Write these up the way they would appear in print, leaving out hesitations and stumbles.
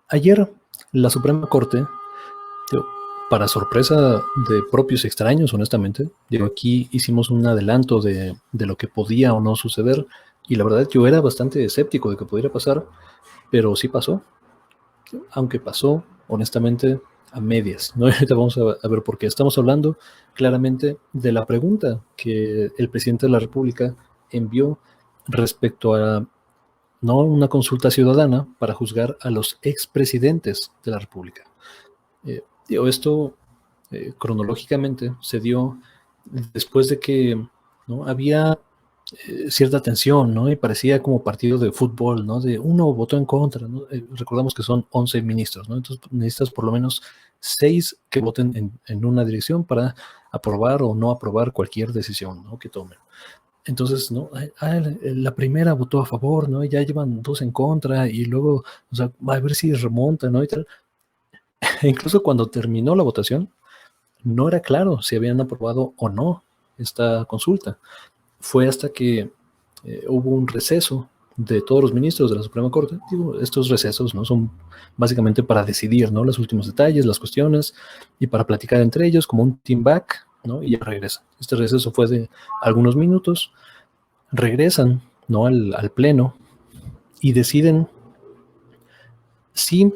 Ayer la Suprema Corte, digo, para sorpresa de propios y extraños, honestamente, digo, aquí hicimos un adelanto de lo que podía o no suceder, y la verdad yo era bastante escéptico de que pudiera pasar, pero sí pasó, aunque pasó, honestamente, a medias, ¿no? Ahorita vamos a ver por qué. Estamos hablando claramente de la pregunta que el presidente de la República envió respecto a no una consulta ciudadana para juzgar a los expresidentes de la República. Esto cronológicamente se dio después de que, ¿no?, había cierta tensión, ¿no? Y parecía como partido de fútbol, ¿no? De uno votó en contra, ¿no? Recordamos que son 11 ministros, ¿no? Entonces necesitas por lo menos 6 que voten en una dirección para aprobar o no aprobar cualquier decisión, ¿no?, que tomen. Entonces, ¿no? La primera votó a favor, ¿no? Y ya llevan 2 en contra y luego, o sea, a ver si remonta, ¿no? Y tal. E incluso cuando terminó la votación, no era claro si habían aprobado o no esta consulta. Fue hasta que hubo un receso de todos los ministros de la Suprema Corte. Digo, estos recesos, ¿no?, son básicamente para decidir, ¿no?, los últimos detalles, las cuestiones, y para platicar entre ellos como un team back, ¿no? Y ya regresan. Este receso fue de algunos minutos, regresan, ¿no?, al pleno y deciden si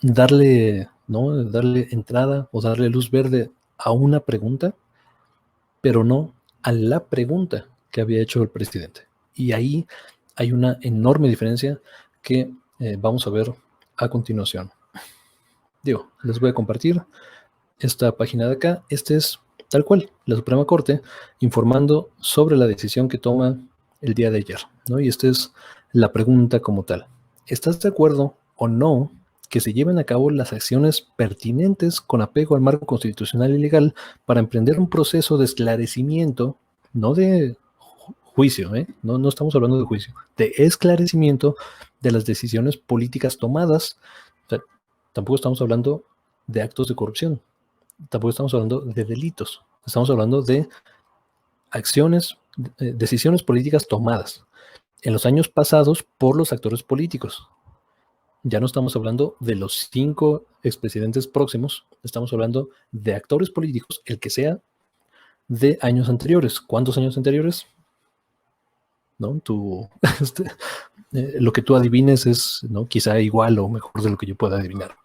darle entrada o darle luz verde a una pregunta, pero no a la pregunta que había hecho el presidente. Y ahí hay una enorme diferencia que vamos a ver a continuación. Les voy a compartir esta página de acá. Este es tal cual la Suprema Corte informando sobre la decisión que toma el día de ayer, ¿no? Y esta es la pregunta como tal. ¿Estás de acuerdo o no que se lleven a cabo las acciones pertinentes con apego al marco constitucional y legal para emprender un proceso de esclarecimiento, no de juicio, no estamos hablando de juicio, de esclarecimiento de las decisiones políticas tomadas? O sea, tampoco estamos hablando de actos de corrupción, tampoco estamos hablando de delitos, estamos hablando de acciones, decisiones políticas tomadas en los años pasados por los actores políticos. Ya no estamos hablando de los 5 expresidentes próximos, estamos hablando de actores políticos, el que sea, de años anteriores. ¿Cuántos años anteriores? ¿No? Lo que tú adivines es, ¿no?, quizá igual o mejor de lo que yo pueda adivinar.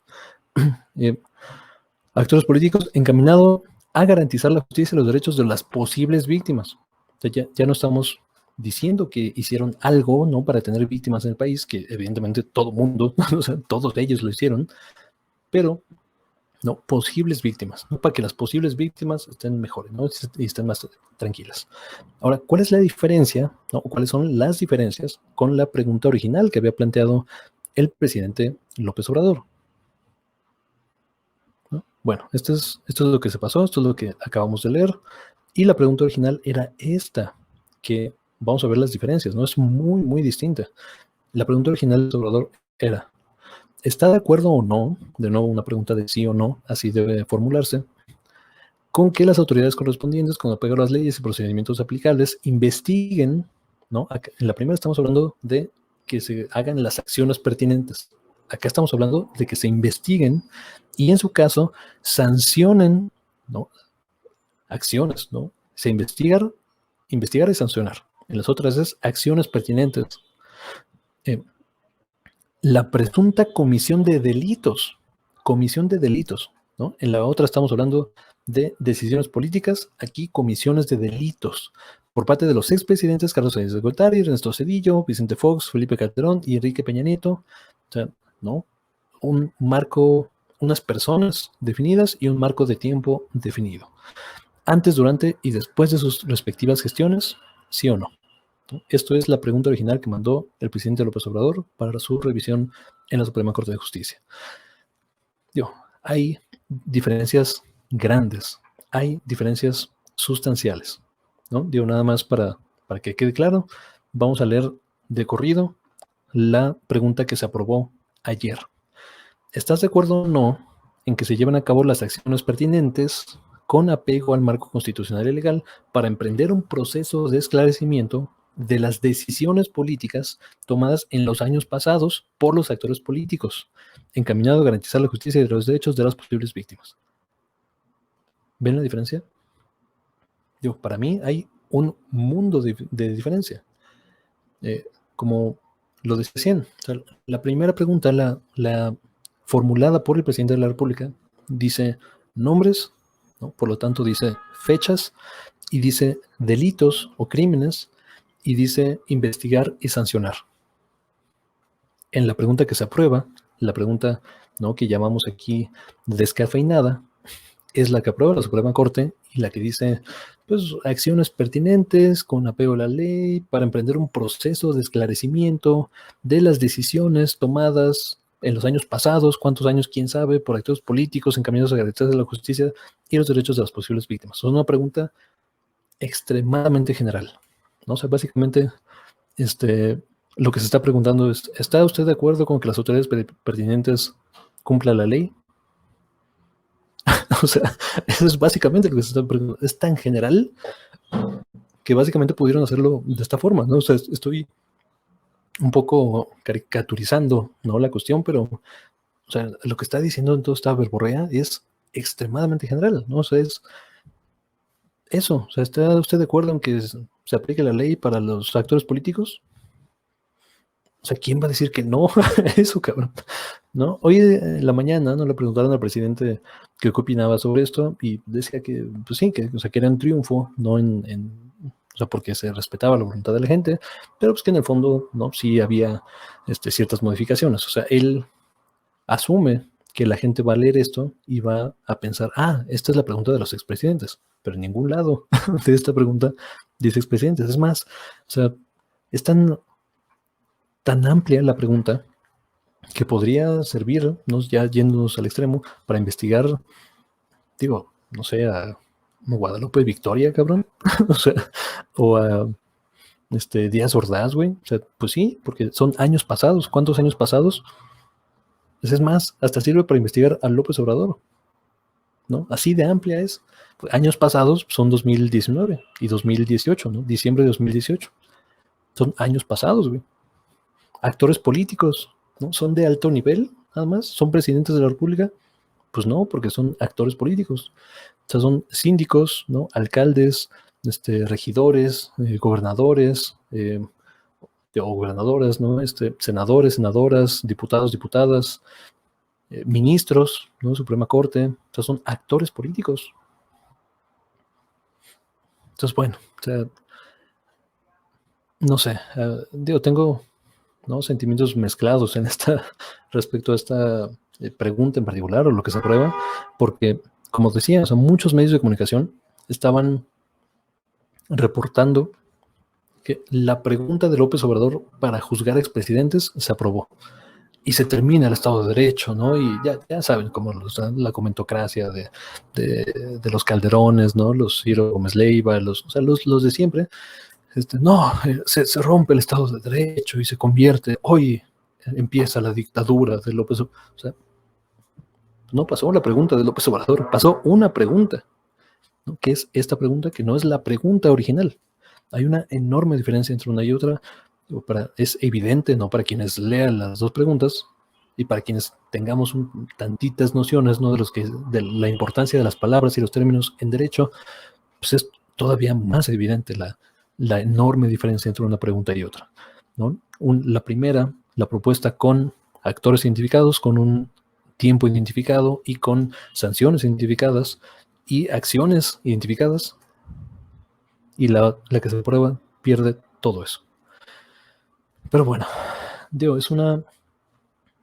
Actores políticos encaminados a garantizar la justicia y los derechos de las posibles víctimas. O sea, ya no estamos diciendo que hicieron algo, ¿no?, para tener víctimas en el país, que evidentemente todo mundo, o sea, todos ellos lo hicieron, pero no, posibles víctimas, ¿no?, para que las posibles víctimas estén mejores, ¿no?, y estén más tranquilas. Ahora, ¿cuál es la diferencia, ¿no?, cuáles son las diferencias con la pregunta original que había planteado el presidente López Obrador? ¿No? Bueno, esto es lo que se pasó, esto es lo que acabamos de leer, y la pregunta original era esta, que vamos a ver las diferencias, ¿no? Es muy, muy distinta. La pregunta original de Obrador era, ¿está de acuerdo o no? De nuevo, una pregunta de sí o no, así debe formularse, con que las autoridades correspondientes, con apego a las leyes y procedimientos aplicables, investiguen, ¿no? Acá, en la primera estamos hablando de que se hagan las acciones pertinentes. Acá estamos hablando de que se investiguen y, en su caso, sancionen, ¿no?, acciones, ¿no? Se investigar y sancionar. En las otras es acciones pertinentes. La presunta comisión de delitos, ¿no? En la otra estamos hablando de decisiones políticas, aquí comisiones de delitos, por parte de los expresidentes Carlos Salinas de Gortari, Ernesto Zedillo, Vicente Fox, Felipe Calderón y Enrique Peña Nieto. O sea, ¿no?, un marco, unas personas definidas y un marco de tiempo definido. Antes, durante y después de sus respectivas gestiones, ¿sí o no? Esto es la pregunta original que mandó el presidente López Obrador para su revisión en la Suprema Corte de Justicia. Hay diferencias grandes, hay diferencias sustanciales, ¿no? Nada más para que quede claro, vamos a leer de corrido la pregunta que se aprobó ayer. ¿Estás de acuerdo o no en que se lleven a cabo las acciones pertinentes con apego al marco constitucional y legal para emprender un proceso de esclarecimiento de las decisiones políticas tomadas en los años pasados por los actores políticos, encaminado a garantizar la justicia y los derechos de las posibles víctimas. ¿Ven la diferencia? Digo, para mí hay un mundo de diferencia. Como lo decía recién, o sea, la primera pregunta, la formulada por el presidente de la República, dice nombres, ¿no? Por lo tanto dice fechas, y dice delitos o crímenes, y dice investigar y sancionar. En la pregunta que se aprueba, la pregunta, ¿no?, que llamamos aquí descafeinada, es la que aprueba la Suprema Corte y la que dice, pues, acciones pertinentes con apego a la ley para emprender un proceso de esclarecimiento de las decisiones tomadas en los años pasados, cuántos años, quién sabe, por actores políticos encaminados a garantizar la justicia y los derechos de las posibles víctimas. Es una pregunta extremadamente general, ¿no? O sea, básicamente, lo que se está preguntando es, ¿está usted de acuerdo con que las autoridades pertinentes cumplan la ley? O sea, eso es básicamente lo que se está preguntando. Es tan general que básicamente pudieron hacerlo de esta forma, ¿no? O sea, estoy un poco caricaturizando, ¿no?, la cuestión, pero, o sea, lo que está diciendo en toda esta verborrea es extremadamente general, ¿no? O sea, es eso. O sea, ¿está usted de acuerdo en que se aplique la ley para los actores políticos? O sea, ¿quién va a decir que no a eso, cabrón? ¿No? Hoy en la mañana, ¿no?, le preguntaron al presidente qué opinaba sobre esto y decía que, pues sí, que, o sea, que era un triunfo, ¿no? O sea, porque se respetaba la voluntad de la gente, pero pues que en el fondo, ¿no?, sí había ciertas modificaciones. O sea, él asume que la gente va a leer esto y va a pensar, esta es la pregunta de los expresidentes, pero en ningún lado de esta pregunta dice expresidentes. Es más, o sea, es tan amplia la pregunta que podría servir, ¿no?, ya yéndonos al extremo, para investigar, digo, no sé, a Guadalupe Victoria, cabrón, o sea, o a Díaz Ordaz, güey. O sea, pues sí, porque son años pasados. ¿Cuántos años pasados? Pues es más, hasta sirve para investigar a López Obrador, ¿no? Así de amplia es. Pues años pasados son 2019 y 2018, ¿no? Diciembre de 2018. Son años pasados, güey. Actores políticos, ¿no? Son de alto nivel, nada más. Son presidentes de la República. Pues no, porque son actores políticos. O sea, son síndicos, ¿no?, alcaldes, regidores, gobernadores, o gobernadoras, ¿no?, senadores, senadoras, diputados, diputadas, ministros, ¿no?, Suprema Corte. O sea, son actores políticos. Entonces, bueno, o sea, no sé, digo, tengo, ¿no?, sentimientos mezclados en respecto a esta pregunta en particular o lo que se aprueba, porque, como decía, o sea, muchos medios de comunicación estaban reportando que la pregunta de López Obrador para juzgar expresidentes se aprobó y se termina el Estado de Derecho, ¿no? Y ya saben cómo la comentocracia de los Calderones, ¿no? Los Ciro Gómez Leiva, o sea, los de siempre. No, se rompe el Estado de Derecho y se convierte, hoy empieza la dictadura de López Obrador. O sea, no pasó la pregunta de López Obrador, pasó una pregunta, ¿no?, que es esta pregunta, que no es la pregunta original. Hay una enorme diferencia entre una y otra. Es evidente, ¿no?, para quienes lean las dos preguntas y para quienes tengamos tantitas nociones, ¿no?, de la importancia de las palabras y los términos en derecho, pues es todavía más evidente la enorme diferencia entre una pregunta y otra, ¿no? La primera, la propuesta con actores identificados, con un tiempo identificado y con sanciones identificadas y acciones identificadas, y la que se aprueba pierde todo eso. Pero bueno, digo, es una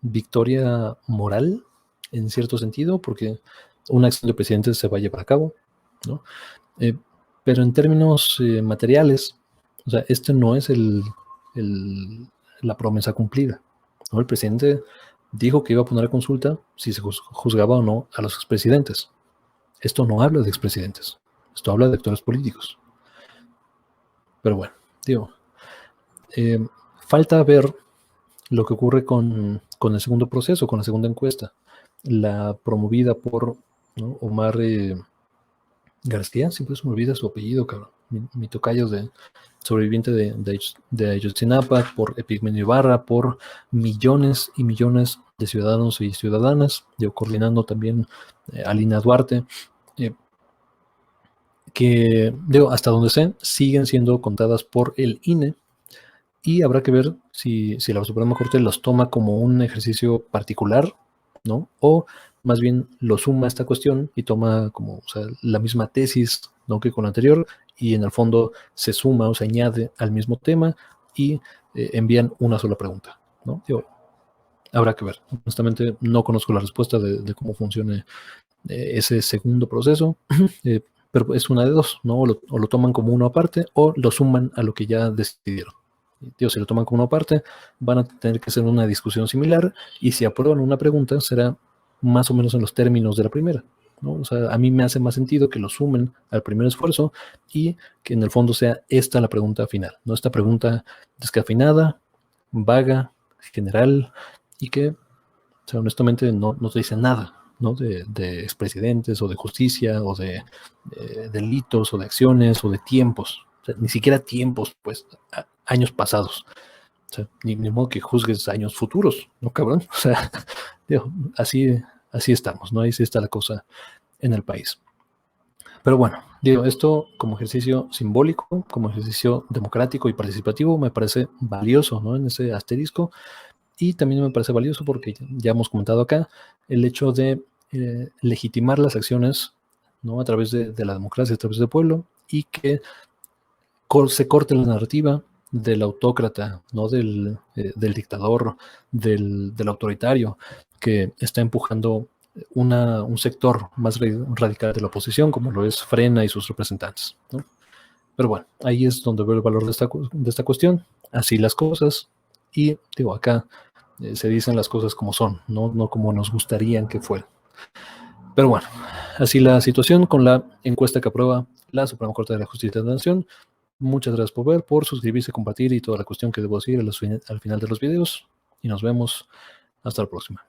victoria moral en cierto sentido, porque una acción del presidente se va a llevar a cabo, ¿no? Pero en términos materiales, o sea, no es la promesa cumplida, ¿no? El presidente dijo que iba a poner a consulta si se juzgaba o no a los expresidentes. Esto no habla de expresidentes, esto habla de actores políticos. Pero bueno, digo, falta ver lo que ocurre con el segundo proceso, con la segunda encuesta, la promovida por, ¿no?, Omar García, siempre se me olvida su apellido, cabrón. mi tocayo de sobreviviente de Ayotzinapa, por Epigmenio Ibarra, por millones y millones de ciudadanos y ciudadanas, yo coordinando también a Lina Duarte, que digo, hasta donde sé, siguen siendo contadas por el INE, y habrá que ver si la Suprema Corte los toma como un ejercicio particular, ¿no? O más bien lo suma a esta cuestión y toma como, o sea, la misma tesis, ¿no?, que con la anterior, y en el fondo se suma o se añade al mismo tema y envían una sola pregunta, ¿no? Digo, habrá que ver. Honestamente, no conozco la respuesta de cómo funcione ese segundo proceso, pero es una de dos, ¿no? O lo toman como uno aparte o lo suman a lo que ya decidieron. Tío, si lo toman como una parte, van a tener que hacer una discusión similar, y si aprueban una pregunta, será más o menos en los términos de la primera, ¿no? O sea, a mí me hace más sentido que lo sumen al primer esfuerzo y que en el fondo sea esta la pregunta final, ¿no? Esta pregunta descafeinada, vaga, general, y que, o sea, honestamente no te dice nada, ¿no? De expresidentes o de justicia o de delitos o de acciones o de tiempos. O sea, ni siquiera tiempos, pues, años pasados. O sea, ni modo que juzgues años futuros, ¿no, cabrón? O sea, digo, así estamos, ¿no? Ahí sí está la cosa en el país. Pero bueno, digo, esto como ejercicio simbólico, como ejercicio democrático y participativo, me parece valioso, ¿no? En ese asterisco. Y también me parece valioso porque ya hemos comentado acá el hecho de legitimar las acciones, ¿no?, a través de la democracia, a través del pueblo, y que se corte la narrativa del autócrata, ¿no?, del dictador, del autoritario, que está empujando un sector más radical de la oposición, como lo es Frena y sus representantes, ¿no? Pero bueno, ahí es donde veo el valor de esta cuestión. Así las cosas. Y digo, acá se dicen las cosas como son, no como nos gustarían que fueran. Pero bueno, así la situación con la encuesta que aprueba la Suprema Corte de la Justicia de la Nación. Muchas gracias por ver, por suscribirse, compartir y toda la cuestión que debo decir al final de los videos. Y nos vemos hasta la próxima.